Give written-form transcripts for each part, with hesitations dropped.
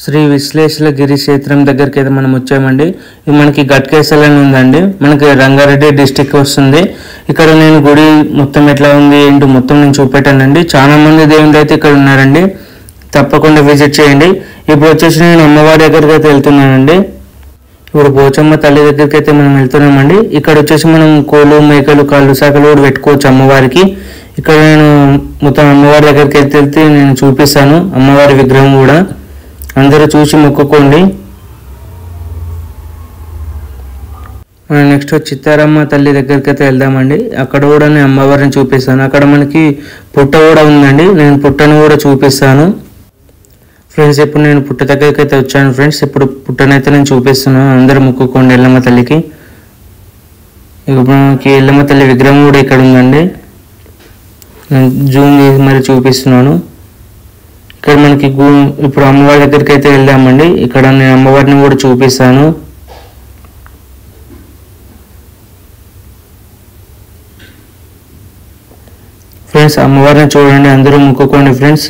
శ్రీ విశ్లేషలగిరి క్షేత్రం దగ్గరికి అయితే మనం వచ్చామండి. ఇది మనకి గట్కేసర్ అని ఉందండి, మనకి రంగారెడ్డి డిస్టిక్ వస్తుంది. ఇక్కడ నేను గుడి మొత్తం ఎట్లా ఉంది ఏంటో మొత్తం నేను చూపెట్టానండి. చాలా మంది దేవుళ్ళు అయితే ఇక్కడ ఉన్నారండి, తప్పకుండా విజిట్ చేయండి. ఇప్పుడు వచ్చేసి నేను అమ్మవారి దగ్గరికి అయితే వెళ్తున్నానండి. ఇప్పుడు పోచమ్మ తల్లి దగ్గరికి అయితే మనం వెళ్తున్నామండి. ఇక్కడ వచ్చేసి మనం కోళ్ళు మేకలు కాళ్ళు శాఖలు కూడా పెట్టుకోవచ్చు అమ్మవారికి. ఇక్కడ నేను మొత్తం అమ్మవారి దగ్గరికి వెళ్తే నేను చూపిస్తాను అమ్మవారి విగ్రహం కూడా, అందరూ చూసి మొక్కుకోండి. మనం నెక్స్ట్ చిత్తారమ్మ తల్లి దగ్గరికి అయితే వెళ్దామండి. అక్కడ కూడా నేను అమ్మవారిని చూపిస్తాను. అక్కడ మనకి పుట్ట కూడా ఉందండి, నేను పుట్టను కూడా చూపిస్తాను ఫ్రెండ్స్. ఇప్పుడు నేను పుట్ట దగ్గరికి అయితే వచ్చాను ఫ్రెండ్స్. ఇప్పుడు పుట్టనైతే నేను చూపిస్తున్నాను, అందరూ మొక్కుకోండి ఎల్లమ్మ తల్లికి. ఇప్పుడు మనకి ఎల్లమ్మ తల్లి విగ్రహం కూడా ఇక్కడ ఉందండి, నేను జూమ్ చేసి మరి చూపిస్తున్నాను. ఇక్కడ మనకి ఇప్పుడు అమ్మవారి దగ్గరికి అయితే వెళ్దామండి. ఇక్కడ నేను అమ్మవారిని కూడా చూపిస్తాను. ఫ్రెండ్స్ అమ్మవారిని చూడండి, అందరూ మొక్కుకోండి ఫ్రెండ్స్.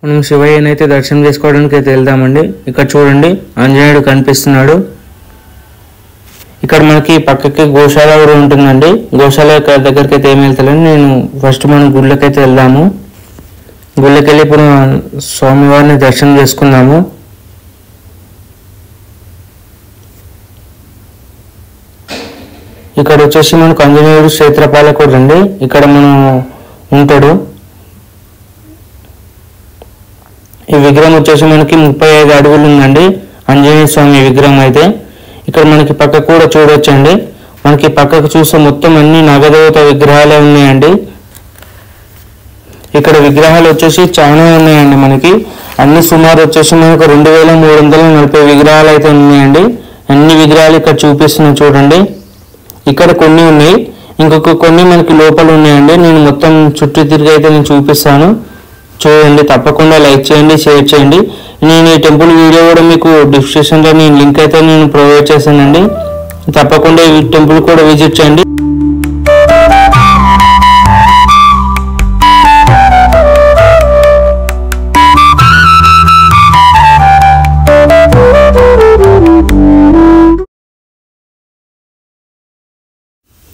మనం శివయ్యని అయితే దర్శనం చేసుకోవడానికి అయితే వెళ్దామండి. ఇక్కడ చూడండి ఆంజనేయుడు కనిపిస్తున్నాడు. ఇక్కడ మనకి పక్కకి గోశాల కూడా ఉంటుందండి. గోశాల దగ్గరికి అయితే ఏమి వెళ్తానని నేను ఫస్ట్ మనం గుళ్ళకి అయితే వెళ్దాము. గుళ్ళకి వెళ్ళి ఇప్పుడు స్వామివారిని దర్శనం చేసుకుందాము. ఇక్కడ వచ్చేసి మనకు ఆంజనేయుడు క్షేత్రపాలకుడు అండి, ఇక్కడ మనం ఉంటాడు. ఈ విగ్రహం వచ్చేసి మనకి 35 అడుగులు ఉందండి ఆంజనేయ స్వామి విగ్రహం అయితే. ఇక్కడ మనకి పక్కకు కూడా చూడొచ్చండి. మనకి పక్కకు చూస్తే మొత్తం అన్ని నాగదేవత విగ్రహాలే ఉన్నాయండి. ఇక్కడ విగ్రహాలు వచ్చేసి చాలా ఉన్నాయండి, మనకి అన్ని సుమారు వచ్చేసి మనకు 2340 విగ్రహాలు అయితే ఉన్నాయండి. అన్ని విగ్రహాలు ఇక్కడ చూపిస్తున్నాయి చూడండి. ఇక్కడ కొన్ని ఉన్నాయి, ఇంకొక కొన్ని మనకి లోపల ఉన్నాయండి. నేను మొత్తం చుట్టూ తిరిగి అయితే నేను చూపిస్తాను, చూడండి. తప్పకుండా లైక్ చేయండి, షేర్ చేయండి. నేను ఈ టెంపుల్ వీడియో కూడా మీకు డిస్క్రిప్షన్లో నేను లింక్ అయితే నేను ప్రొవైడ్ చేశానండి, తప్పకుండా ఈ టెంపుల్ కూడా విజిట్ చేయండి.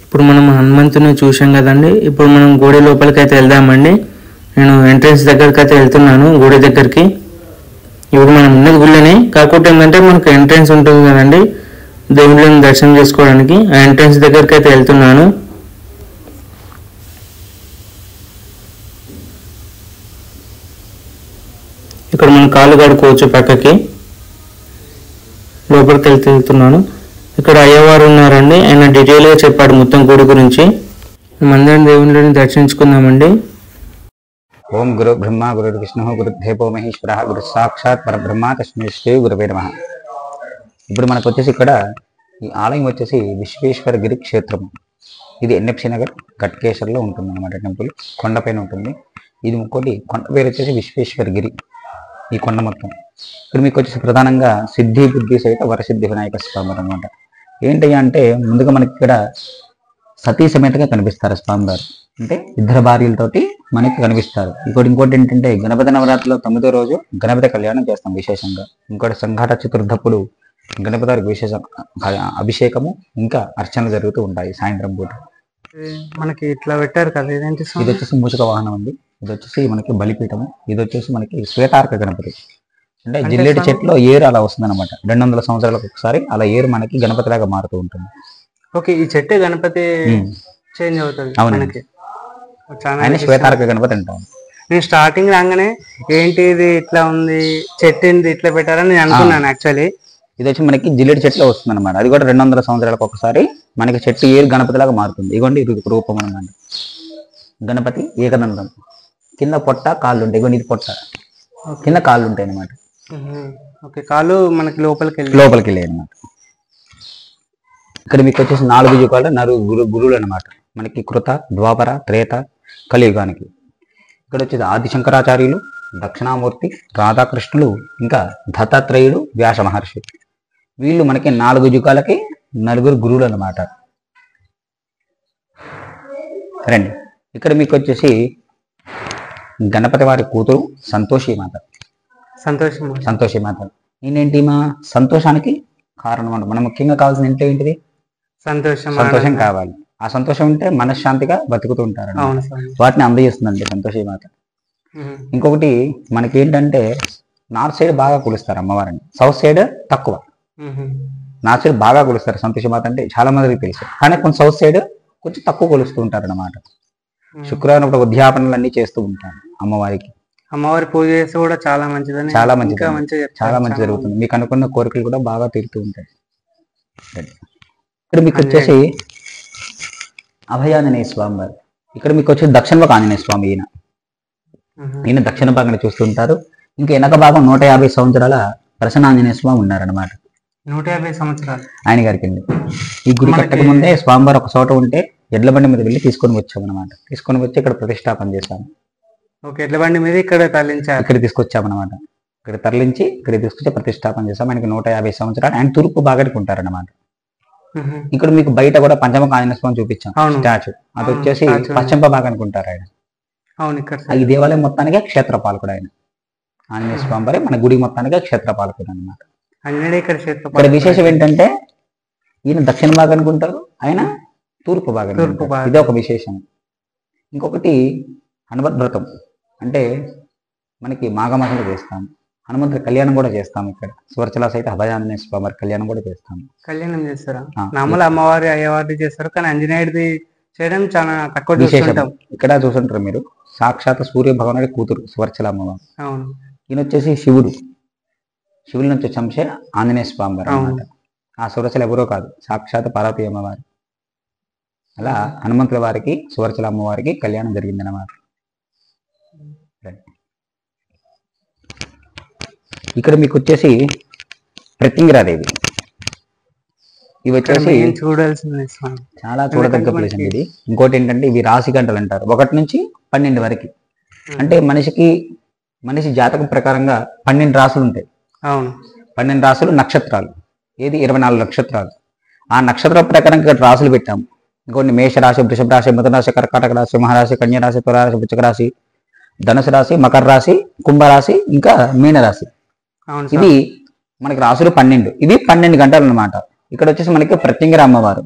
ఇప్పుడు మనం హనుమంతుని చూసాం కదండి. ఇప్పుడు మనం గుడి లోపలికి అయితే వెళ్దామండి. నేను ఎంట్రన్స్ దగ్గరికి అయితే వెళ్తున్నాను, గుడి దగ్గరికి. ఇప్పుడు మనం ఉన్నది గుళ్ళని, కాకపోతే ఏంటంటే మనకు ఎంట్రన్స్ ఉంటుంది కదండి దేవుళ్ళని దర్శనం చేసుకోవడానికి, ఆ ఎంట్రన్స్ దగ్గరికి అయితే వెళ్తున్నాను. ఇక్కడ మనం కాళ్ళు కడుక్కోవచ్చు పక్కకి. లోపలికి వెళ్తున్నాను. ఇక్కడ అయ్యవారు ఉన్నారండి, ఆయన డీటెయిల్గా చెప్పాడు మొత్తం గుడి గురించి. మందిరం దేవుళ్ళని దర్శించుకుందామండి. ఓం గురు బ్రహ్మ గురు విష్ణు గురుదేవో మహేశ్వర గురు సాక్షాత్ పరబ్రహ్మ తస్మై శ్రీ గురవే నమః. ఇప్పుడు మనకు వచ్చేసి ఇక్కడ ఈ ఆలయం వచ్చేసి విశ్వేశ్వరగిరి క్షేత్రం. ఇది ఎన్ఎఫ్సి నగర్ గట్కేసర్లో ఉంటుంది అనమాట. టెంపుల్ కొండపైన ఉంటుంది. ఇది ఇంకోటి కొండ పేరు వచ్చేసి విశ్వేశ్వరగిరి. ఈ కొండ మొత్తం ఇక్కడ మీకు వచ్చేసి ప్రధానంగా సిద్ధి బుద్ధి సహిత వరసిద్ధి వినాయక స్వామి అనమాట. ఏంటి అంటే ముందుగా మనకి ఇక్కడ సతీ సమేతగా కనిపిస్తారు స్వామివారు, అంటే ఇద్దరు భార్యలతోటి మనకి కనిపిస్తారు. ఇంకోటి ఏంటంటే గణపతి నవరాత్రిలో 9వ రోజు గణపతి కళ్యాణం చేస్తాం విశేషంగా. ఇంకోటి సంఘాట చతుర్థప్పుడు గణపతి వారికి విశేష అభిషేకము ఇంకా అర్చనలు జరుగుతూ ఉంటాయి సాయంత్రం పూట. మనకి ఇట్లా పెట్టారు కదా, ఇది వచ్చేసి మూషిక వాహనం అండి. ఇది వచ్చేసి మనకి బలిపీఠము. ఇది వచ్చేసి మనకి శ్వేతార్క గణపతి, అంటే జిల్లేటి చెట్లో ఏరు అలా వస్తుంది అనమాట. 200 సంవత్సరాలకు ఒకసారి అలా ఏరు మనకి గణపతి లాగా మారుతూ ఉంటుంది. ఓకే, ఈ చెట్టు గణపతి చేంజ్ అవుతుంది. అవునండి, ఆయన శ్వేతార్క గణపతి అంటాం. నేను స్టార్టింగ్ రాగానే ఏంటి ఇది ఇట్లా ఉంది, చెట్టు ఏంది ఇట్లా పెట్టారని నేను అనుకున్నాను యాక్చువల్లీ. ఇది వచ్చి మనకి జిల్లేటి చెట్లో వస్తుంది అనమాట. అది కూడా 200 సంవత్సరాలకు ఒకసారి మనకి చెట్టు ఏరు గణపతి లాగా మారుతుంది. ఇగోండి ఇది రూపం అనమాట. గణపతి ఏకదంతం, కింద పొట్ట కాళ్ళు ఉంటాయి. ఇగోండి ఇది పొట్ట, కింద కాళ్ళు ఉంటాయి అనమాట. ఓకే, కాళ్ళు మనకి లోపలికి వెళ్ళాయి అనమాట. ఇక్కడ మీకు వచ్చేసి 4 యుగాలు గురువులు అనమాట. మనకి కృత, ద్వాపర, త్రేత, కలియుగానికి. ఇక్కడ వచ్చేసి ఆది శంకరాచార్యులు, దక్షిణామూర్తి, రాధాకృష్ణులు, ఇంకా దత్తాత్రేయుడు, వ్యాస మహర్షి. వీళ్ళు మనకి 4 యుగాలకి 4 గురువులు అనమాట. రండి, ఇక్కడ మీకు వచ్చేసి గణపతి వారి కూతురు సంతోషి మాత. సంతోషం. సంతోషి మాత. ఈయనేంటి మా సంతోషానికి కారణం అంట. మనం ముఖ్యంగా కావాల్సిన ఇంట్లో ఏంటిది? సంతోషం కావాలి. ఆ సంతోషం ఉంటే మనశ్శాంతిగా బతుకుతూ ఉంటారు. వాటిని అందజేస్తుందండి సంతోషి మాత. ఇంకొకటి మనకి ఏంటంటే నార్త్ సైడ్ బాగా కొలుస్తారు అమ్మవారిని, సౌత్ సైడ్ తక్కువ. నార్త్ సైడ్ బాగా కొలుస్తారు సంతోషి మాత అంటే చాలా మందికి తెలుసు, కానీ కొంచెం సౌత్ సైడ్ కొంచెం తక్కువ కొలుస్తూ ఉంటారు అన్నమాట. శుక్రవారం ఇప్పుడు ఉద్యాపనలు అన్ని చేస్తూ ఉంటాను అమ్మవారికి. అమ్మవారి పూజ చేస్తే కూడా చాలా మంచిదని, చాలా మంచిది, చాలా మంచి జరుగుతుంది. మీకు అనుకున్న కోరికలు కూడా బాగా తీరుతూ ఉంటాయి. ఇక్కడ మీకు వచ్చేసి అభయాంజనేయ స్వామి వారు. ఇక్కడ మీకు వచ్చేసి దక్షిణ భాగం ఆంజనేయ స్వామి. ఈయన దక్షిణ భాగాన్ని చూస్తుంటారు. ఇంకా వెనక భాగం 150 సంవత్సరాల ప్రసన్నాంజనేయ స్వామి ఉన్నారనమాట. 150 సంవత్సరాలు ఆయన గారికి అండి. ఈ గుడి కట్టక ముందే స్వామివారు ఒక చోట ఉంటే ఎడ్ల బండి మీద వెళ్ళి తీసుకొని వచ్చామన్నమాట. తీసుకొని వచ్చి ఇక్కడ ప్రతిష్టాపన చేశాము. ఎడ్ల బండి మీద ఇక్కడ తీసుకొచ్చామన్నమాట. ఇక్కడ తరలించి ఇక్కడ తీసుకొచ్చి ప్రతిష్టాపన చేశాం. ఆయనకి 150 సంవత్సరాలు. ఆయన తూర్పు భాగానికి ఉంటారన్నమాట. ఇక్కడ మీకు బయట కూడా పంచముఖ ఆంజనేయ స్వామి చూపించాం స్టాచ్యూ. అది వచ్చేసి పశ్చిమ భాగానికి ఉంటారు ఆయన. ఈ దేవాలయం మొత్తానికి క్షేత్రపాలకుడు ఆయన. ఆంజనేయ స్వామి వారి మన గుడి మొత్తానికి క్షేత్రపాలకుడు అనమాట. ఇక్కడ విశేషం ఏంటంటే ఈయన దక్షిణ భాగానికి ఉంటారు, ఆయన తూర్పు భాగానికి. ఇదే ఒక విశేషం. ఇంకొకటి హనుమత్ వ్రతం అంటే మనకి మాఘమాసంలో చేస్తాము. హనుమంతుడి కళ్యాణం కూడా చేస్తాము. ఇక్కడ సువర్చల సైత అభయాంజనేయ స్వామి వారి కళ్యాణం కూడా చేస్తాము. కళ్యాణం చేస్తారా? మామూలు అమ్మవారి అయ్యవారి చేస్తారు, కానీ ఆంజనేయుడిది చేయడం చాలా తక్కువ విశేషం. ఇక్కడ చూసుంటారు మీరు, సాక్షాత్ సూర్య భగవానుడి కూతురు సువర్చల అమ్మవారు. ఈయన వచ్చేసి శివుడు. శివుడి నుంచి వచ్చే ఆంజనేయ స్వామి వారు అన్నమాట. ఆ సువర్చల ఎవరో కాదు, సాక్షాత్ పార్వతీ అమ్మవారు. అలా హనుమంతుల వారికి సువర్చల అమ్మవారికి కళ్యాణం జరిగిందన్నమాట. ఇక్కడ మీకు వచ్చేసి ప్రత్యంగిరాదేవి. ఇవి వచ్చేసి చూడాల్సింది, చాలా చూడదగ్గ ప్లేస్ అండి ఇది. ఇంకోటి ఏంటంటే ఇవి రాశి గంటలు అంటారు, 1 నుంచి 12 వరకు. అంటే మనిషి జాతకం ప్రకారంగా 12 రాసులు ఉంటాయి. 12 రాసులు నక్షత్రాలు, ఏది 24 నక్షత్రాలు. ఆ నక్షత్రం ప్రకారం ఇక్కడ రాసులు పెట్టాము. ఇంకోటి మేషరాశి, వృషభ రాశి, మిథున రాశి, కర్కాటక రాశి, సింహరాశి, కన్య రాశి, తులారాశి, వృశ్చిక రాశి, ధనుసు రాశి, మకర రాశి, కుంభరాశి, ఇంకా మీనరాశి. ఇది మనకి రాసులు 12. ఇవి 12 గంటలు అన్నమాట. ఇక్కడ వచ్చేసి మనకి ప్రత్యంగిర అమ్మవారు.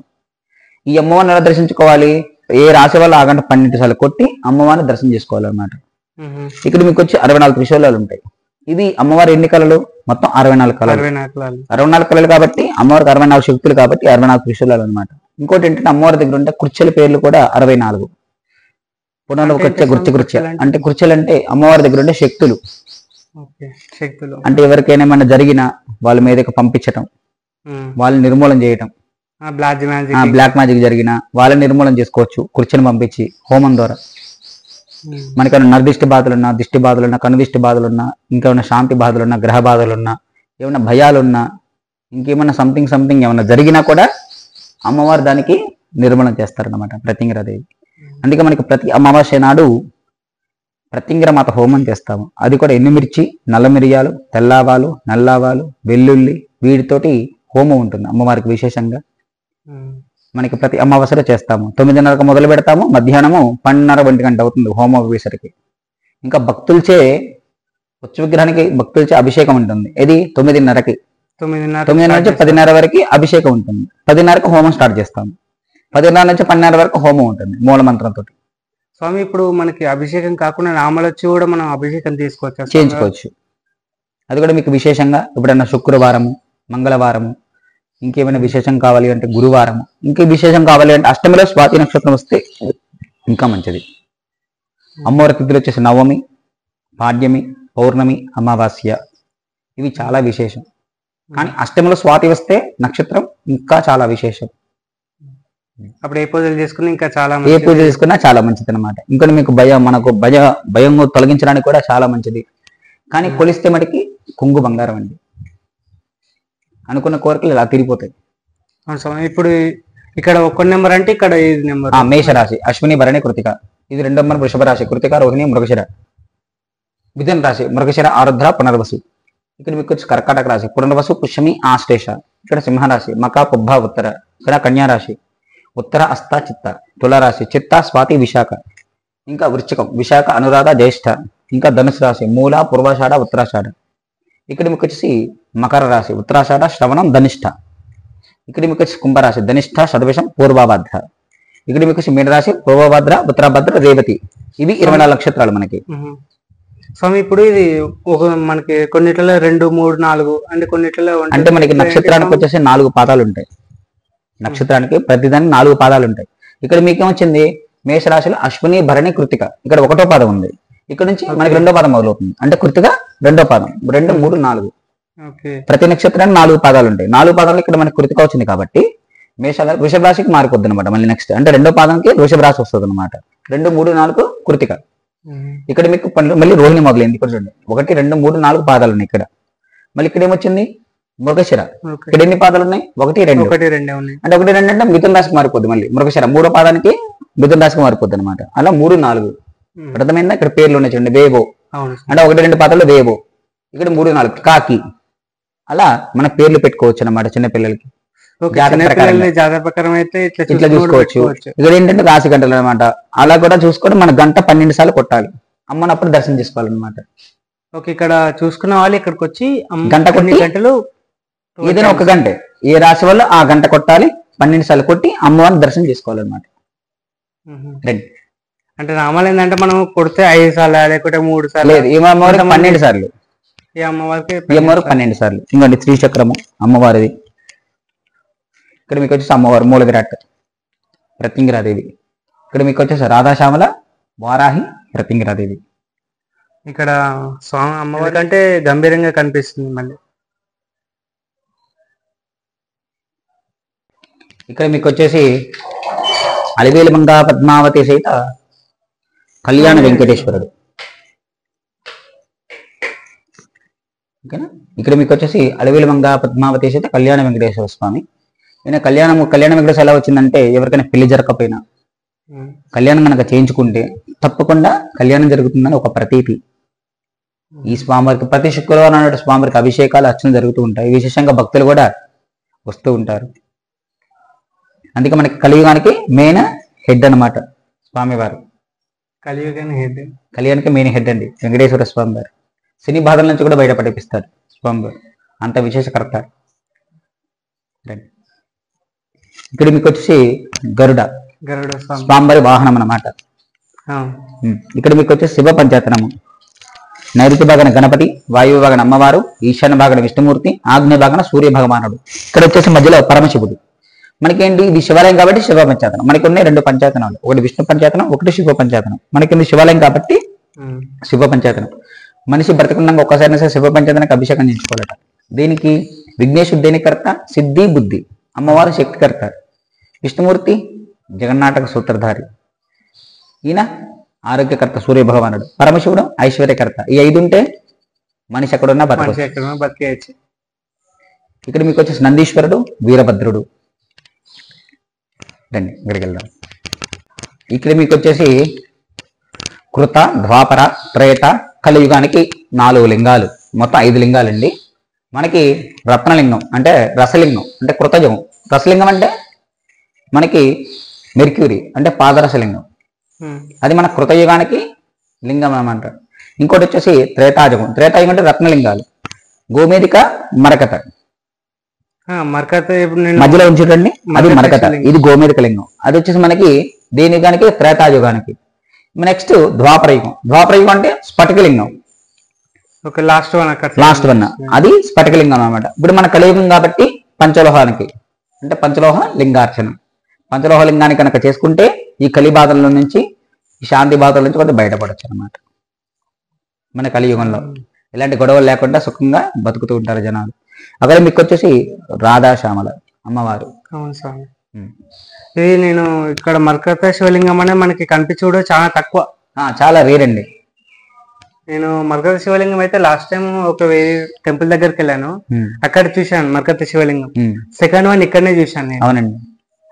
ఈ అమ్మవారిని ఎలా దర్శించుకోవాలి? ఏ రాశి వల్ల ఆ గంట 12 సార్లు కొట్టి అమ్మవారిని దర్శనం చేసుకోవాలన్నమాట. ఇక్కడ మీకు వచ్చి 64 త్రిశూలాలు ఉంటాయి. ఇది అమ్మవారి ఎన్ని కళలు? మొత్తం 64 కళలు. 64 కళలు కాబట్టి అమ్మవారికి 64 శక్తులు కాబట్టి 64 త్రిశూలాలు అనమాట. ఇంకోటి ఏంటంటే అమ్మవారి దగ్గర ఉంటే కుర్చీల పేర్లు కూడా 64. పునః కృత్య అంటే కుర్చీలు అంటే అమ్మవారి దగ్గర ఉండే శక్తులు. అంటే ఎవరికైనా ఏమైనా జరిగినా వాళ్ళ మీదకి పంపించటం, వాళ్ళని నిర్మూలన చేయటం. బ్లాక్ మ్యాజిక్ జరిగినా వాళ్ళని నిర్మూలన చేసుకోవచ్చు కుర్చీని పంపించి హోమం ద్వారా. మనకేమైనా నరదిష్టి బాధలున్నా, దిష్టి బాధలున్నా, కనుదిష్టి బాధలున్నా, ఇంకేమైనా శాంతి బాధలున్నా, గ్రహ బాధలున్నా, ఏమైనా భయాలున్నా, ఇంకేమైనా సంథింగ్ ఏమైనా జరిగినా కూడా అమ్మవారు దానికి నిర్మూలన చేస్తారన్నమాట ప్రత్యంగిరాదేవి. అందుకే మనకి ప్రతి అమావాస్య నాడు ప్రత్యంగిర మాత హోమం చేస్తాము. అది కూడా ఎండుమిర్చి, నల్ల మిరియాలు, తెల్లావాలు, నల్లావాలు, వెల్లుల్లి వీటితోటి హోమం ఉంటుంది అమ్మవారికి విశేషంగా. మనకి ప్రతి అమావాస్యలో చేస్తాము. 9:30 మొదలు పెడతాము, మధ్యాహ్నము 12:30 గంట అవుతుంది హోమం వేసరికి. ఇంకా భక్తులచే ఉత్సవ విగ్రహానికి భక్తులచే అభిషేకం ఉంటుంది. ఇది 9:30కి. 9:30 నుంచి 10:30 వరకు అభిషేకం ఉంటుంది. 10:30కి హోమం స్టార్ట్ చేస్తాము. 10:30 నుంచి 12:30 వరకు హోమం ఉంటుంది మూల మంత్రంతో. స్వామి, ఇప్పుడు మనకి అభిషేకం కాకుండా నామలు వచ్చి కూడా మనం అభిషేకం చేయించుకోవచ్చు. అది కూడా మీకు విశేషంగా ఎప్పుడైనా శుక్రవారము, మంగళవారము, ఇంకేమైనా విశేషం కావాలి అంటే గురువారము, ఇంకే విశేషం కావాలి అంటే అష్టమిలో స్వాతి నక్షత్రం వస్తే ఇంకా మంచిది. అమ్మవారి తిథులు వచ్చేసి నవమి, పాడ్యమి, పౌర్ణమి, అమావాస్య. ఇవి చాలా విశేషం. కానీ అష్టమిలో స్వాతి వస్తే నక్షత్రం ఇంకా చాలా విశేషం. అప్పుడు ఏ పూజలు చేసుకున్నా చాలా మంచిది అనమాట. ఇంకా మీకు భయం తొలగించడానికి కూడా చాలా మంచిది. కానీ కొలిస్తే మటుకి కొంగు బంగారం అండి. అనుకున్న కోరికలు ఇలా తీరిపోతాయి. ఇప్పుడు ఇక్కడ 1 నెంబర్ అంటే ఇక్కడ 5 నెంబర్. మేషరాశి అశ్విని, భరణి, కృతిక. ఇది 2వ నెంబర్ వృషభ రాశి, కృతిక, రోహిణి, మృగశిర. మిథున రాశి మృగశిర, ఆరుద్ర, పునర్వసు. ఇక్కడ మీకు వచ్చి కర్కాటక రాశి పునర్వసు, పుష్యమి, ఆశ్లేష. ఇక్కడ సింహరాశి మక, పుబ్బ, ఉత్తర. ఇక్కడ కన్యా రాశి ఉత్తర, అస్త, చిత్త. తులారాశి చిత్త, స్వాతి, విశాఖ. ఇంకా వృశ్చికం విశాఖ, అనురాధ, జ్యేష్ఠ. ఇంకా ధనుసు రాశి మూల, పూర్వాషాఢ, ఉత్తరాషాఢ. ఇక్కడ మీకు వచ్చేసి మకర రాశి ఉత్తరాషాఢ శ్రవణం ధనిష్ట. ఇక్కడ మీకు వచ్చి కుంభరాశి ధనిష్ట శతభిషం పూర్వభద్ర. ఇక్కడ మీకు వచ్చి మీనరాశి పూర్వభద్ర ఉత్తరభద్ర రేవతి. ఇవి 24 నక్షత్రాలు మనకి. స్వామి ఇప్పుడు ఇది ఒక మనకి కొన్నిట్లలో 2, 3, 4 అంటే కొన్నిట్లలో అంటే మనకి నక్షత్రానికి వచ్చేసి 4 పాదాలు ఉంటాయి. నక్షత్రానికి ప్రతిదానికి 4 పాదాలు ఉంటాయి. ఇక్కడ మీకేమొచ్చింది మేషరాశిలో అశ్విని భరణి కృతిక. ఇక్కడ 1వ పాదం ఉంది. ఇక్కడ నుంచి మనకి 2వ పాదం మొదలవుతుంది. అంటే కృతిక 2వ పాదం 2, 3, 4. ప్రతి నక్షత్రానికి 4 పాదాలు ఉంటాయి. 4 పాదాలు ఇక్కడ మనకి కృతిక వచ్చింది కాబట్టి వృషభ రాశికి మారిపోద్ది అనమాట. మళ్ళీ నెక్స్ట్ అంటే 2వ పాదంకి వృషభ రాశి వస్తుంది అనమాట. 2, 3, 4 కృతిక. ఇక్కడ మీకు మళ్ళీ రోహిణి మొదలైంది. ఇక్కడ చూడండి 1, 2, 3, 4 పాదాలు ఉన్నాయి ఇక్కడ. మళ్ళీ ఇక్కడ ఏమొచ్చింది మృగశిర. ఇక్కడ ఎన్ని పాదాలు ఉన్నాయి 1, 2 అంటే 1, 2 అంటే మిథున రాశికి మారిపోద్ది. మళ్ళీ మృగశిర 3వ పాదానికి మిథున రాశికి మారిపోద్ది అనమాట. అలా 3, 4 అర్థమైందా. ఇక్కడ పేర్లు ఉన్నాయి చూడండి వేవో అంటే 1, 2 పాదాలు వేవో. ఇక్కడ 3, 4 కాకి. అలా మన పేర్లు పెట్టుకోవచ్చు అనమాట చిన్నపిల్లలకి. జాతర ప్రకారం అయితే ఇట్లా చూసుకోవచ్చు. ఇక్కడ ఏంటంటే రాశి గంటలు అనమాట. అలా కూడా చూసుకొని మన గంట 12 సార్లు కొట్టాలి. అమ్మనప్పుడు దర్శనం చేసుకోవాలన్నమాట. ఓకే ఇక్కడ చూసుకున్న వాళ్ళు ఇక్కడికి వచ్చి గంట కొన్ని గంటలు ఏదైనా ఒక గంటే ఏ రాశి వల్ల ఆ గంట కొట్టాలి. 12 సార్లు కొట్టి అమ్మవారిని దర్శనం చేసుకోవాలన్నమాట. అంటే నామాలు ఏంటంటే మనం కొడితే 5 సార్లు లేకుంటే 3 సార్లు లేదు. ఈ అమ్మవారికి 12 సార్లు. ఈ అమ్మవారికి 12 సార్లు. ఇంకోటి శ్రీచక్రము అమ్మవారిది. ఇక్కడ మీకు వచ్చేసి అమ్మవారు మూల విరాట్ ప్రత్యంగిరాదేవి. ఇక్కడ మీకు వచ్చేసి రాధాశ్యామల వారాహి ప్రత్యంగిరాదేవి. ఇక్కడ స్వామి అమ్మవారి కంటే గంభీరంగా కనిపిస్తుంది. మళ్ళీ ఇక్కడ మీకు వచ్చేసి అలివేలు మంగా పద్మావతి సహిత కళ్యాణ వెంకటేశ్వరుడు. ఓకేనా. ఇక్కడ మీకు వచ్చేసి అలివేలు మంగా పద్మావతి సహిత కళ్యాణ వెంకటేశ్వర స్వామి. ఈయన కళ్యాణ వెంకటేశ్వర ఎలా వచ్చిందంటే ఎవరికైనా పెళ్లి జరగకపోయినా కళ్యాణం కనుక చేయించుకుంటే తప్పకుండా కళ్యాణం జరుగుతుందని ఒక ప్రతీతి. ఈ స్వామివారికి ప్రతి శుక్రవారం నాడు స్వామివారికి అభిషేకాలు అర్చన జరుగుతూ ఉంటాయి. విశేషంగా భక్తులు కూడా వస్తూ ఉంటారు. అందుకే మనకి కలియుగానికి మెయిన్ హెడ్ అనమాట స్వామివారు. కలియుగానికి మెయిన్ హెడ్ అండి వెంకటేశ్వర స్వామి వారు. శని బాధల నుంచి కూడా బయటపడిపిస్తారు స్వామివారు. అంత విశేషకర్త. ఇక్కడ మీకు వచ్చేసి గరుడ స్వామివారి వాహనం అన్నమాట. ఇక్కడ మీకు వచ్చేసి శివ పంచాయతనము. నైరుతి భాగన గణపతి, వాయువు భాగన అమ్మవారు, ఈశాన్య భాగన విష్ణుమూర్తి, ఆగ్నేయ భాగన సూర్య భగవానుడు. ఇక్కడ వచ్చేసి మధ్యలో పరమశివుడు. మనకేంటి ఇది శివాలయం కాబట్టి శివ పంచాయతనం. మనకి ఉన్నాయి 2 పంచాయతనాలు. ఒకటి విష్ణు పంచాయతనం, ఒకటి శివ పంచాయతనం. మనకి శివాలయం కాబట్టి శివ పంచాయతనం. మనిషి బ్రతకున్నాక ఒక్కసారి శివ పంచాయతనానికి అభిషేకం చేయించుకోవాలట. దీనికి విఘ్నేశుడు దేనికర్త సిద్ధి బుద్ధి. అమ్మవారు శక్తికర్త. విష్ణుమూర్తి జగన్నాటక సూత్రధారి. ఈయన ఆరోగ్యకర్త సూర్య భగవానుడు. పరమశివుడు ఐశ్వర్యకర్త. ఈ 5 ఉంటే మనిషి ఎక్కడున్నా బతకవచ్చు. ఇక్కడ మీకు వచ్చేసి నందీశ్వరుడు వీరభద్రుడు. రండి ఇక్కడికి వెళ్దాం. ఇక్కడ మీకు వచ్చేసి కృత ద్వాపర త్రేత కలియుగానికి 4 లింగాలు. మొత్తం 5 లింగాలండి. మనకి రత్నలింగం అంటే రసలింగం అంటే కృతయుగం. రసలింగం అంటే మనకి మెర్క్యూరీ అంటే పాదరసలింగం. అది మన కృతయుగానికి లింగం అన్నమాట. ఇంకోటి వచ్చేసి త్రేతాయుగం. త్రేతాయుగం అంటే రత్నలింగాలు. గోమేదిక మరకత. మరకత మధ్యలో ఉంచుటండి అది మరకత. ఇది గోమేదిక లింగం. అది వచ్చేసి మనకి దేనిగానికి త్రేతాయుగానికి. నెక్స్ట్ ద్వాపరయుగం. ద్వాపరయుగం అంటే స్ఫటికలింగం. లాస్ట్ వన్ అది స్ఫటికలింగం అన్నమాట. ఇప్పుడు మన కలియుగం కాబట్టి పంచలోహానికి అంటే పంచలోహ లింగార్చన. పంచలోహ లింగాన్ని కనుక చేసుకుంటే ఈ కలి బాధల నుంచి ఈ శాంతి బాధల నుంచి కొంత బయటపడచ్చు అనమాట. మన కలియుగంలో ఇలాంటి గొడవలు లేకుండా సుఖంగా బతుకుతూ ఉంటారు జనాలు. అక్కడ మీకు వచ్చేసి రాధాశ్యామల అమ్మవారు. అవును స్వామి. ఇది నేను ఇక్కడ మరకత శివలింగం అనే మనకి కనిపించడం చాలా తక్కువ, చాలా రేర్ అండి. నేను మరకత శివలింగం అయితే లాస్ట్ టైం ఒక వేరే టెంపుల్ దగ్గరికి వెళ్ళాను, అక్కడ చూశాను మరకత శివలింగం. సెకండ్ వన్ ఇక్కడనే చూశాను నేను. అవునండి,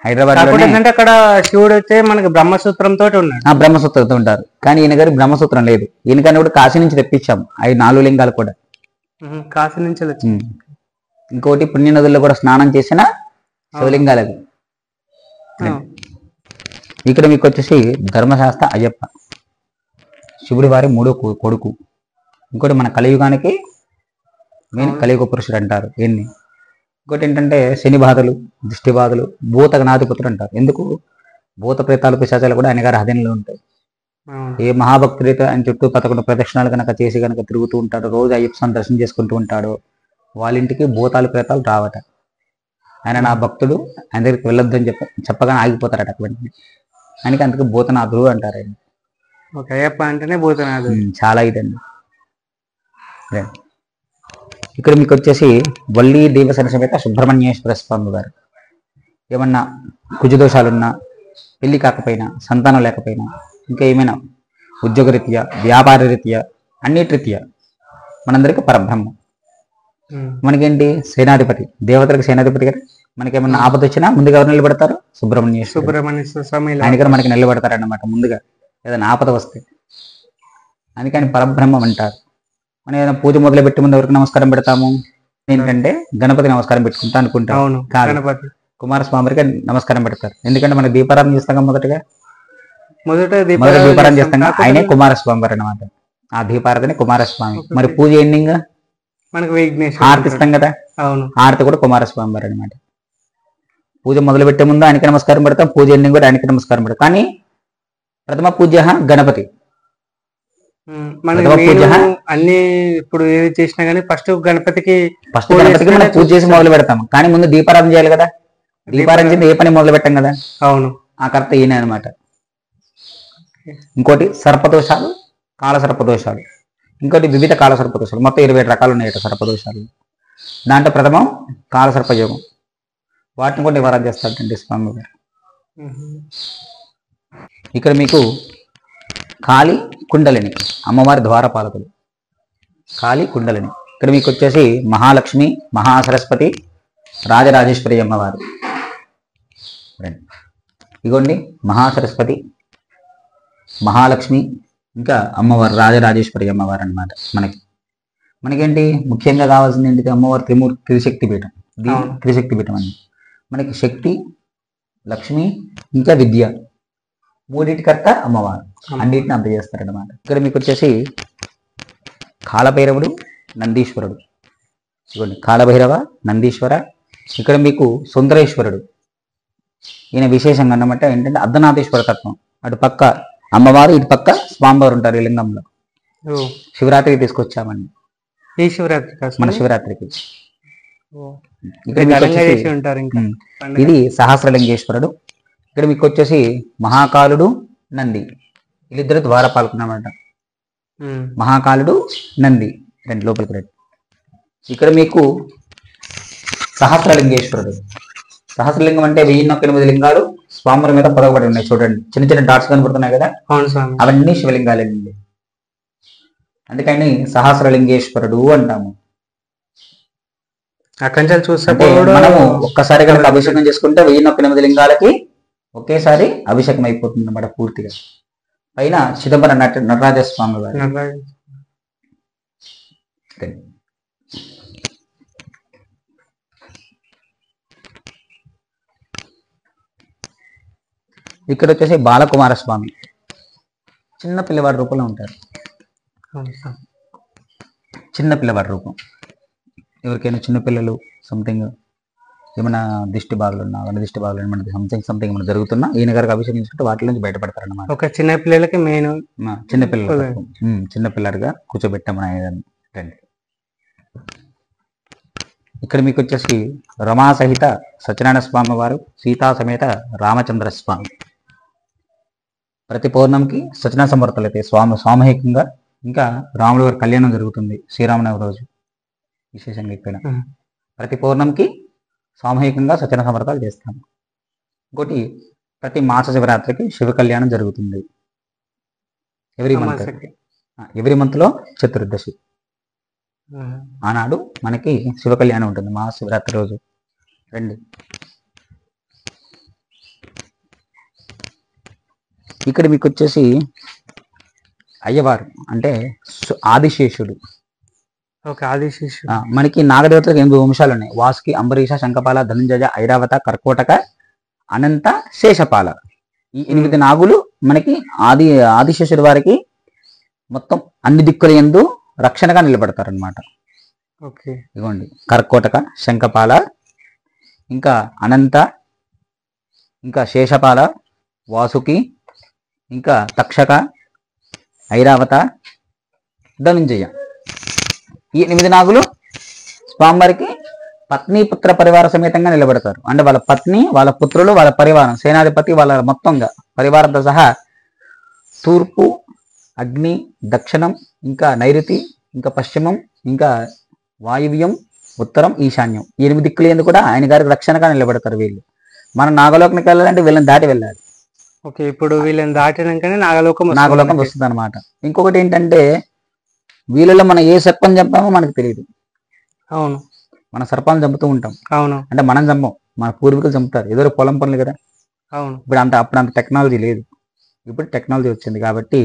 హైదరాబాద్ అంటే అక్కడ శివుడు అయితే మనకి బ్రహ్మసూత్రంతో ఉన్నాడు. బ్రహ్మసూత్రంతో ఉంటారు, కానీ ఈయన గారి బ్రహ్మసూత్రం లేదు. ఈయనకన్నా కూడా కాశీ నుంచి తెప్పించాము. అవి 4 లింగాలు కూడా కాశీ నుంచి వచ్చింది. ఇంకోటి పుణ్య నదుల్లో కూడా స్నానం చేసిన శివలింగాలు అవి. ఇక్కడ మీకు వచ్చేసి ధర్మశాస్త్ర అయ్యప్ప, శివుడి వారి 3వ కొడుకు. ఇంకోటి మన కలియుగానికి మెయిన్ కలియుగ పురుషుడు అంటారు ఎన్ని. ఇంకోటి ఏంటంటే శని బాధలు, దిష్టి బాధలు, భూత గణాధిపతులు అంటారు. ఎందుకు? భూత ప్రేతాలు పిశాచాలు కూడా ఆయన గారి అధీనంలో ఉంటాయి. ఏ మహాభక్తుడైతే ఆయన చుట్టూ 11 ప్రదక్షిణాలు కనుక చేసి కనుక తిరుగుతూ ఉంటాడు, రోజు అయ్యప్ప స్వామి దర్శనం చేసుకుంటూ ఉంటాడు, వాళ్ళ ఇంటికి భూతాలు ప్రేతాలు రావట. ఆయన నా భక్తుడు, ఆయన దగ్గరికి వెళ్ళొద్దు అని చెప్పగానే ఆగిపోతారట అటువంటి. ఆయనకి అందుకే భూతనాథుడు అంటారు ఆయన. అయ్యప్ప అంటేనే భూతనాథుడు. చాలా ఇదండి. ఇక్కడ మీకు వచ్చేసి వల్లి దేవసేన సమేత సుబ్రహ్మణ్యేశ్వర స్వామి వారు. ఏమన్నా కుజదోషాలున్నా, పెళ్లి కాకపోయినా, సంతానం లేకపోయినా, ఇంకా ఏమైనా ఉద్యోగరీత్యా, వ్యాపార రీత్యా, అన్నిటి రీత్యా మనందరికీ పరబ్రహ్మ. మనకేంటి? సేనాధిపతి, దేవతలకు సేనాధిపతి కదా. మనకి ఏమన్నా ఆపద వచ్చినా ముందుగా ఎవరు నిలబెడతారు? సుబ్రహ్మణ్యేశ్వర స్వామి. ఆయన గారు మనకి నిలబెడతారు అన్నమాట ముందుగా ఏదైనా ఆపద వస్తే. అందుకని పరబ్రహ్మం అంటారు. మనం ఏదైనా పూజ మొదలు పెట్టి ముందు ఎవరికి నమస్కారం పెడతాము? ఏంటంటే గణపతి నమస్కారం పెట్టుకుంటా అనుకుంటాం. గణపతి కుమారస్వామికి నమస్కారం పెడతారు. ఎందుకంటే మనకి దీపారాధన చేస్తాం మొదట దీపారాధన చేస్తాం. ఆయనే కుమారస్వామి వారు అనమాట. ఆ దీపారాధన కుమారస్వామి. మరి పూజ ఎండింగ్ మనకి హారతి ఇస్తాం కదా, హారతి కూడా కుమారస్వామి వారు అనమాట. పూజ మొదలు పెట్టే ముందు ఆయనకి నమస్కారం పెడతాం, పూజ ఎండింగ్ కూడా ఆయనకి నమస్కారం పెడతాం. కానీ ప్రథమ పూజ్య గణపతి. అన్ని ఇప్పుడు ఏది చేసినా గానీ ఫస్ట్ గణపతికి మనం పూజ చేసి మొదలు పెడతాం. కానీ ముందు దీపారాధన చేయాలి కదా. దీపారాధన చేసి ఏ పని మొదలు పెట్టాం కదా. అవును, ఆ కర్త ఈయన అనమాట. ఇంకోటి సర్పదోషాలు, కాల సర్పదోషాలు. ఇంకోటి వివిధ కాల సర్పదోషాలు. మొత్తం 27 రకాలు ఉన్నాయి సర్పదోషాలు. దాంట్లో ప్రథమం కాల సర్పయోగం. వాటిని కూడా నివారణ చేస్తారండి స్వామి గారు. ఇక్కడ మీకు కాళీ కుండలిని, అమ్మవారి ద్వారపాలకులు. కాళీ కుండలిని. ఇక్కడ మీకు వచ్చేసి మహాలక్ష్మి, మహాసరస్వతి, రాజరాజేశ్వరి అమ్మవారు. ఇగోండి మహాసరస్వతి, మహాలక్ష్మి, ఇంకా అమ్మవారు రాజరాజేశ్వరి అమ్మవారు అన్నమాట. మనకేంటి ముఖ్యంగా కావాల్సింది ఏంటి? అమ్మవారు త్రిశక్తి పీఠం. త్రిశక్తి పీఠం అని మనకి శక్తి, లక్ష్మి, ఇంకా విద్య, మూడింటికర్త అమ్మవారు. అన్నిటిని అందజేస్తారన్నమాట. ఇక్కడ మీకు వచ్చేసి కాలభైరవుడు, నందీశ్వరుడు. ఇదిగోండి కాలభైరవ, నందీశ్వర. ఇక్కడ మీకు సుందరేశ్వరుడు. ఈయన విశేషంగా అన్నమాట ఏంటంటే అర్ధనాథేశ్వర తత్వం. అటు పక్క అమ్మవారు, ఇటు పక్క స్వామివారు ఉంటారు ఈ లింగంలో. శివరాత్రికి తీసుకొచ్చామండి. ఈ శివరాత్రి మన శివరాత్రికి. ఇది సహస్రలింగేశ్వరుడు. ఇక్కడ మీకు వచ్చేసి మహాకాలుడు, నంది. వీళ్ళిద్దరు ద్వారపాలకున్నమాట. మహాకాలుడు, నంది రెండు లోపలికి రండి. ఇక్కడ మీకు సహస్రలింగేశ్వరుడు. సహస్రలింగం అంటే 1008 లింగాలు స్వాముల మీద పొదగబడి ఉన్నాయి. చూడండి, చిన్న చిన్న డాట్స్ కనబడుతున్నాయి కదా, అవన్నీ శివలింగాలండి. అందుకని సహస్రలింగేశ్వరుడు అంటాము. అక్కడ చూస్తే మనము ఒక్కసారి కనుక అభిషేకం చేసుకుంటే 1008 లింగాలకి ఒకేసారి అభిషేకం అయిపోతుంది అన్నమాట పూర్తిగా. పైన చిదంబరం నటరాజ స్వామి వారు. ఇక్కడ వచ్చేసి బాలకుమార స్వామి. చిన్న పిల్లవాడి రూపంలో ఉంటారు. చిన్న పిల్లవాడి రూపం. ఎవరికైనా చిన్నపిల్లలు సంథింగ్ ఏమైనా దిష్టి బాధలు ఉన్నా, దిష్టి బాధలు ఏమైనా సంథింగ్ ఏమైనా జరుగుతున్నా ఈయన గారికి అభిషేకించుకుంటే వాటి నుంచి బయటపడతారు అన్నమాట. ఒక చిన్న పిల్లలకి మెయిన్ చిన్నపిల్లలుగా కూర్చోబెట్టామని రండి. ఇక్కడ మీకు వచ్చేసి రమా సహిత సత్యనారాయణ స్వామి వారు, సీతా సమేత రామచంద్ర స్వామి. ప్రతి పౌర్ణమికి సత్యనారాయణ సమర్థలు అయితే సామూహికంగా ఇంకా రాముల వారి కళ్యాణం జరుగుతుంది శ్రీరామనవమి రోజు. విశేషంగా ఇక్కడ ప్రతి పౌర్ణమికి సామూహికంగా సత్యనారాయణ సమర్థాలు చేస్తాము. ఇంకోటి ప్రతి మాస శివరాత్రికి శివ కళ్యాణం జరుగుతుంది. ఎవ్రీ మంత్లో చతుర్దశి ఆనాడు మనకి శివ కళ్యాణం ఉంటుంది మహాశివరాత్రి రోజు. రండి. ఇక్కడ మీకు వచ్చేసి అయ్యవారు అంటే ఆదిశేషుడు. మనకి నాగదేవతలకు 8 వంశాలు ఉన్నాయి. వాసుకి, అంబరీష, శంఖపాల, ధనుంజయ, ఐరావత, కర్కోటక, అనంత, శేషపాల. ఈ 8 నాగులు మనకి ఆదిశేషుడి వారికి మొత్తం అన్ని దిక్కుల యందు రక్షణగా నిలబడతారనమాట. ఓకే. ఇదిగోండి కర్కోటక, శంఖపాల, ఇంకా అనంత, ఇంకా శేషపాల, వాసుకి, ఇంకా తక్షక, ఐరావత, ధనుంజయ. ఈ 8 నాగులు స్వామివారికి పత్ని పుత్ర పరివార సమేతంగా నిలబెడతారు. అంటే వాళ్ళ పత్ని, వాళ్ళ పుత్రులు, వాళ్ళ పరివారం, సేనాధిపతి, వాళ్ళ మొత్తంగా పరివారంతో సహా తూర్పు, అగ్ని, దక్షిణం, ఇంకా నైరుతి, ఇంకా పశ్చిమం, ఇంకా వాయువ్యం, ఉత్తరం, ఈశాన్యం, 8 దిక్కులు ఎందుకు కూడా ఆయన గారికి రక్షణగా నిలబెడతారు వీళ్ళు. మనం నాగలోకానికి వెళ్ళాలంటే వీళ్ళని దాటి వెళ్ళాలి. ఓకే. ఇప్పుడు వీళ్ళని దాటినాకనే నాగలోకం వస్తుంది అనమాట. ఇంకొకటి ఏంటంటే వీళ్ళలో మనం ఏ సర్పం చంపామో మనకు తెలియదు. అవును. మన సర్పాలను చంపుతూ ఉంటాం. అవును. అంటే మనం చంపం, మన పూర్వీకులు చంపుతారు. ఏదో పొలం పనులు కదా. అవును. అప్పుడు అంత టెక్నాలజీ లేదు. ఇప్పుడు టెక్నాలజీ వచ్చింది కాబట్టి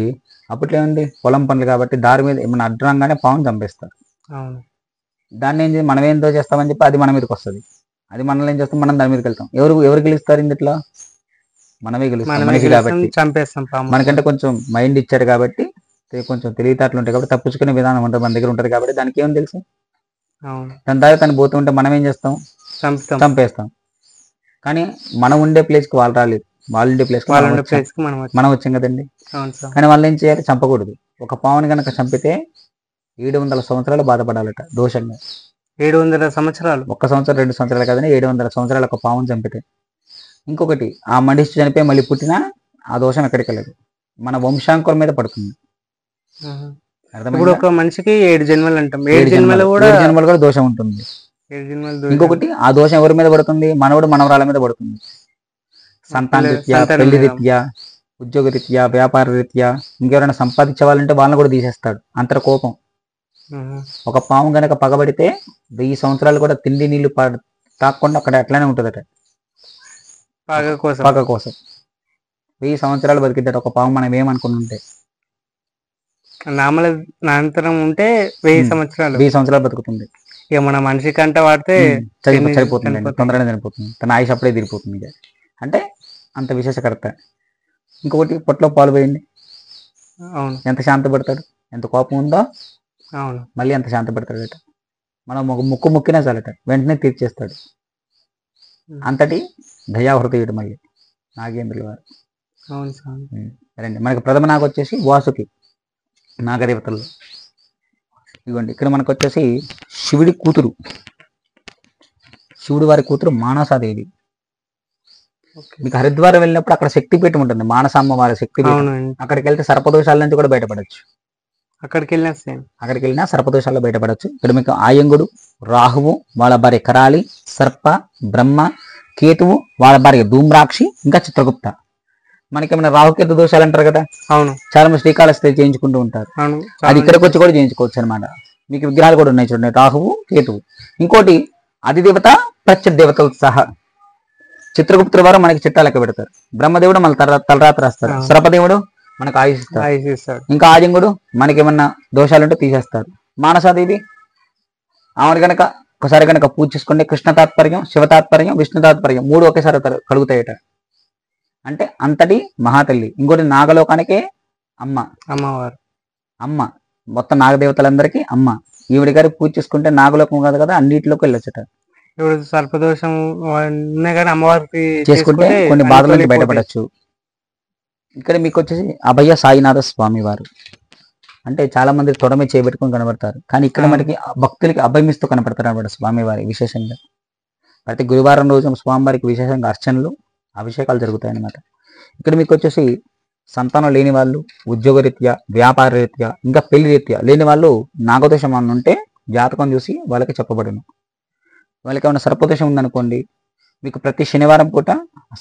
అప్పట్లో ఏముంది, పొలం పనులు కాబట్టి దారి మీద ఏమన్నా అడ్డంగానే పాము చంపేస్తారు. అవును. దాన్ని ఏం మనం ఏందో చేస్తామని చెప్పి అది మన మీదకి వస్తుంది. అది మనల్ని ఏం చేస్తాం, మనం దాని మీదకి వెళ్తాం. ఎవరు గెలుస్తారు ఇందులో? మనమే గెలుస్తాం, మనిషి కాబట్టి. చంపేస్తాం. మనకంటే కొంచెం మైండ్ ఇచ్చారు కాబట్టి, కొంచెం తెలివితేటలు ఉంటాయి కాబట్టి తప్పించుకునే విధానం ఉంటుంది మన దగ్గర ఉంటుంది కాబట్టి దానికి ఏమని తెలుసు. దాని దారి తను పోతుంటే మనం ఏం చేస్తాం, చంపేస్తాం. కానీ మనం ఉండే ప్లేస్కి వాళ్ళు రాలేదు, వాళ్ళు ఉండే ప్లేస్కి మనం వచ్చాం కదండి. కానీ వాళ్ళు ఏం చేయాలి, చంపకూడదు. ఒక పావుని కనుక చంపితే 700 సంవత్సరాలు బాధపడాలట దోషంగా. 700 సంవత్సరాలు? 1 సంవత్సరం 2 సంవత్సరాలు కాదని 700 సంవత్సరాలు ఒక పావుని చంపితే. ఇంకొకటి, ఆ మనిషి చనిపోయి మళ్ళీ పుట్టినా ఆ దోషం ఎక్కడికి వెళ్ళదు, మన వంశాంకుల మీద పడుతుంది. ఇప్పుడు ఒక మనిషికి 7 జన్మలు అంటాం, 7 జన్మలు కూడా దోషం ఉంటుంది. ఇంకొకటి, ఆ దోషం ఎవరి మీద పడుతుంది, మనవడు మనవరాల మీద పడుతుంది. సంతాన రీత్యా, పెళ్లి రీత్యా, ఉద్యోగ రీత్యా, వ్యాపార రీత్యా, ఇంకెవరైనా సంపాదించే వాళ్ళంటే వాళ్ళని కూడా తీసేస్తాడు. అంతర కోపం. ఒక పాము గనక పగబడితే 1000 సంవత్సరాలు కూడా తిండి నీళ్లు తాకుండా అక్కడ అట్లానే ఉంటుందట, పగ కోసం. 1000 సంవత్సరాలు బతికిద్దట ఒక పాము. మనం ఏమనుకుని ఉంటే నామలంతరం ఉంటే 1000 సంవత్సరాలు బతుకుతుంది. ఇక మన మనిషి కంట వాడితే చనిపోతుంది, తొందరగా చనిపోతుంది, తన ఆయుష్ అప్పుడే తీరిపోతుంది. అంటే అంత విశేషకర్త. ఇంకొకటి, పొట్లో పాలు పోయింది, ఎంత శాంతపడతాడు, ఎంత కోపం ఉందో మళ్ళీ ఎంత శాంతపడతాడట. మనం ఒక ముక్కినా చాలట వెంటనే తీర్చేస్తాడు. అంతటి దయాహృదయుడు మళ్ళీ నాగేంద్రుల వారు. రండి, మనకి ప్రథమ నాగ వచ్చేసి వాసుకి, నాగదేవతల్లో. ఇదిగోండి, ఇక్కడ మనకు వచ్చేసి శివుడి కూతురు, శివుడి వారి కూతురు మానసాదేవి. మీకు హరిద్వారం వెళ్ళినప్పుడు అక్కడ శక్తిపీఠం ఉంటుంది, మానసామ్మ వారి శక్తిపీఠం. అక్కడికి వెళ్తే సర్పదోషాల నుంచి కూడా బయటపడచ్చు. అక్కడికి వెళ్ళినా సర్పదోషాల్లో బయటపడచ్చు. ఇక్కడ మీకు ఆయంగుడు, రాహువు, వాళ్ళ భార్య కరాలి, సర్ప, బ్రహ్మ, కేతువు, వాళ్ళ భార్య ధూమ్రాక్షి, ఇంకా చిత్రగుప్త. మనకేమైనా రాహుకేతు దోషాలు అంటారు కదా. అవును, చాలా మంది శ్రీకాళహస్తి చేయించుకుంటూ ఉంటారు. అది ఇక్కడికి వచ్చి కూడా చేయించుకోవచ్చు అనమాట. మీకు విగ్రహాలు కూడా ఉన్నాయి చూడండి, రాహువు, కేతువు. ఇంకోటి, అధిదేవత ప్రత్యదేవతలతో సహా. చిత్రగుప్తుల వారు మనకి చిట్టా లెక్క పెడతారు. బ్రహ్మదేవుడు మన తలరాత రాస్తారు. సర్పదేవుడు మనకు ఆయుష్ ఇస్తాడు. ఇంకా ఆయంగుడు మనకేమన్నా దోషాలుంటే తీసేస్తారు. మానసాదేవి, ఆమెను కనుక ఒకసారి కనుక పూజ చేసుకుంటే కృష్ణ తాత్పర్యం, శివ తాత్పర్యం, విష్ణు తాత్పర్యం 3 ఒకేసారి కలుగుతాయట. అంటే అంతటి మహాతల్లి. ఇంకోటి, నాగలోకానికే అమ్మవారు, అమ్మ, మొత్తం నాగదేవతలందరికీ అమ్మ. ఈవిడి గారికి పూజ చేసుకుంటే నాగలోకం కాదు కదా, అన్నింటిలోకి వెళ్ళొచ్చట. ఇప్పుడు సర్పదోషం అమ్మవారికి చేసుకుంటే కొన్ని బాధల నుంచి బయటపడచ్చు. ఇక్కడ మీకు వచ్చేసి అభయ సాయినాథ స్వామి వారు. అంటే చాలా మంది తొడమే చేపెట్టుకుని కనబడతారు, కానీ ఇక్కడ మనకి భక్తులకి అభయమిస్తూ కనపడతారు అన్నమాట స్వామివారి. విశేషంగా ప్రతి గురువారం రోజు స్వామివారికి విశేషంగా అర్చనలు, అభిషేకాలు జరుగుతాయి అన్నమాట. ఇక్కడ మీకు వచ్చేసి సంతానం లేని వాళ్ళు, ఉద్యోగరీత్యా, వ్యాపార రీత్యా, ఇంకా పెళ్లి రీత్యా లేని వాళ్ళు నాగదోషం అని ఉంటే జాతకం చూసి వాళ్ళకి చెప్పబడును. వాళ్ళకి ఏమైనా సర్పదోషం ఉందనుకోండి, మీకు ప్రతి శనివారం పూట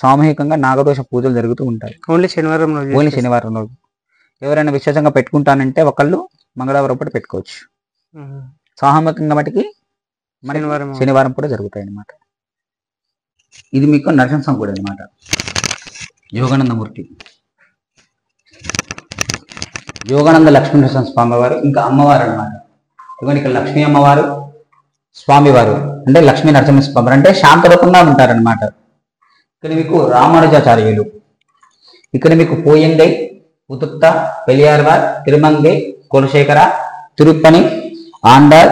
సామూహికంగా నాగదోష పూజలు జరుగుతూ ఉంటాయి. ఓన్లీ శనివారం రోజు. ఎవరైనా విశేషంగా పెట్టుకుంటానంటే ఒకళ్ళు మంగళవారం పూట పెట్టుకోవచ్చు. సామూహికంగా మటుకి శనివారం పూట జరుగుతాయి అన్నమాట. ఇది మీకు నరసింహ గుడి అనమాట, యోగానందమూర్తి. యోగానంద లక్ష్మీ నరసింహ స్వామి వారు, ఇంకా అమ్మవారు అనమాట. ఇదిగోండి, ఇక్కడ లక్ష్మీ అమ్మవారు, స్వామివారు అంటే లక్ష్మీ నరసింహ స్వామి అంటే శాంతరూపంగా ఉంటారనమాట. ఇక్కడ మీకు రామానుజాచార్యులు, ఇక్కడ మీకు పోయంగై, ఉతుక్త, పెలియార్వార్, తిరుమంగై, కులశేఖర, తిరుప్పని, ఆండాల్,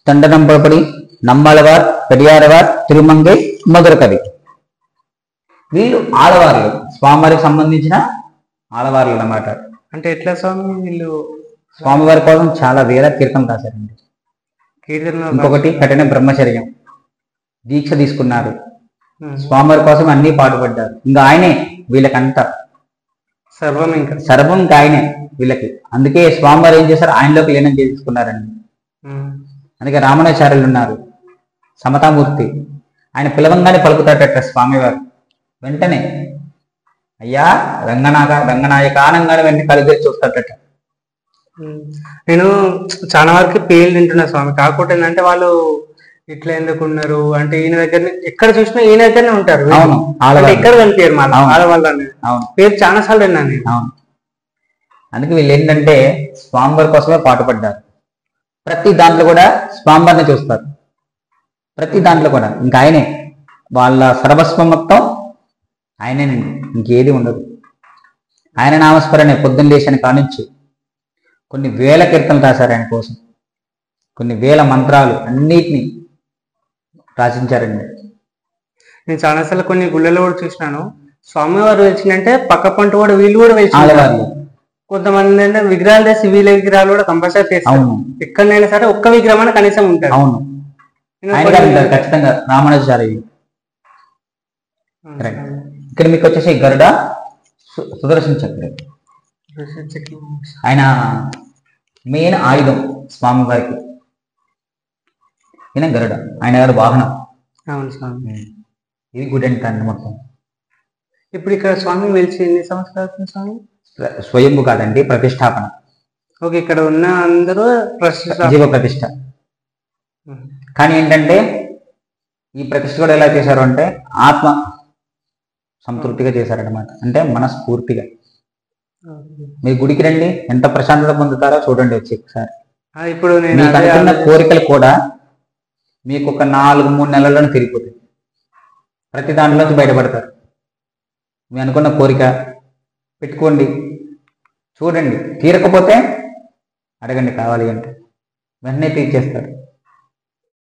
తండనంపడి, నమ్మళవార్, పెరియారవార్, తిరుమంగై, మధురకవి. వీళ్ళు ఆడవార్లు, స్వామివారికి సంబంధించిన ఆడవార్లు అన్నమాట. అంటే ఎట్లా స్వామి వీళ్ళు స్వామివారి కోసం చాలా వేల కీర్తనలు రాశారండి. కీర్తనలో ఇంకొకటి కఠిన బ్రహ్మచర్యం, దీక్ష తీసుకున్నారు. స్వామివారి కోసం అన్ని పాటుపడ్డారు. ఇంకా ఆయనే వీళ్ళకంతా సర్వం, ఇంకా సర్వం ఇంకా ఆయనే వీళ్ళకి. అందుకే స్వామివారు ఏం చేశారు, ఆయనలోకి లీనం చేసుకున్నారండి. అందుకే రామణాచార్యులు ఉన్నారు, సమతామూర్తి. ఆయన పిలవంగానే పలుకుతాడట స్వామివారు. వెంటనే అయ్యా రంగనాయక ఆనంగానే వెంటనే కలిసి చూస్తాడట. నేను చాలా వరకు పేర్లు తింటున్నా స్వామి. కాకపోతే ఏంటంటే వాళ్ళు ఇట్లా ఎందుకు ఉన్నారు అంటే ఈయన దగ్గర ఎక్కడ చూసినా ఈయన దగ్గరనే ఉంటారు. అవును, ఎక్కడ కనిపించారు మన ఆడవాళ్ళ పేరు చాలా సార్లు విన్నాను. అవును, అందుకే వీళ్ళు ఏంటంటే స్వామివారి కోసమే పాటుపడ్డారు. ప్రతి దాంట్లో కూడా స్వామివారిని చూస్తారు. ప్రతి దాంట్లో కూడా ఇంకా ఆయనే, వాళ్ళ సర్వస్వం మొత్తం ఆయనేనండి, ఇంకేది ఉండదు. ఆయన నామస్మరణే పొద్దున్న లేచిన కానుంచి కొన్ని వేల కీర్తనలు రాశారు ఆయన కోసం. కొన్ని వేల మంత్రాలు అన్నిటినీ రాసించారండి. నేను చాలాసార్లు కొన్ని గుళ్ళలో కూడా చూసినాను, స్వామివారు వచ్చిందంటే పక్క పంట కూడా వీళ్ళు కూడా ఆడవాళ్ళు. కొంతమంది అంటే విగ్రహాలు చేసి వీళ్ళ విగ్రహాలు కూడా కంపల్సరీ చేస్తారు. ఎక్కడైనా సరే ఒక్క విగ్రహం అని కనీసం ఉంటారు. అవును, ఖచ్చితంగా రామానుజాచార్యులు. ఇక్కడ మీకు వచ్చేసి గరుడ, సుదర్శన చక్రం. ఆయన మెయిన్ ఆయుధం స్వామివారికి. ఈయన గరుడ, ఆయన గారు వాహనం. అవును స్వామి. ఇది గుడి అంటారు మొత్తం. ఇప్పుడు ఇక్కడ స్వామి వెలిచి ఎన్ని సంవత్సరాలు స్వామి? స్వయంభు కాదండి, ప్రతిష్టాపన. ఓకే, ఇక్కడ ఉన్న అందరూ జీవ ప్రతిష్ట. కానీ ఏంటంటే ఈ ప్రతిష్ట కూడా ఎలా చేశారు అంటే ఆత్మ సంతృప్తిగా చేశారనమాట. అంటే మనస్ఫూర్తిగా. మీ గుడికి రండి, ఎంత ప్రశాంతత పొందుతారో చూడండి వచ్చి ఒకసారి. ఇప్పుడు మీకు అనుకున్న కోరికలు కూడా మీకు ఒక 4-3 నెలల్లోనే తిరిగిపోతాయి. ప్రతి దాంట్లోంచి బయటపడతారు. మీ అనుకున్న కోరిక పెట్టుకోండి, చూడండి, తీరకపోతే అడగండి, కావాలి అంటే వెంటనే తీర్చేస్తారు.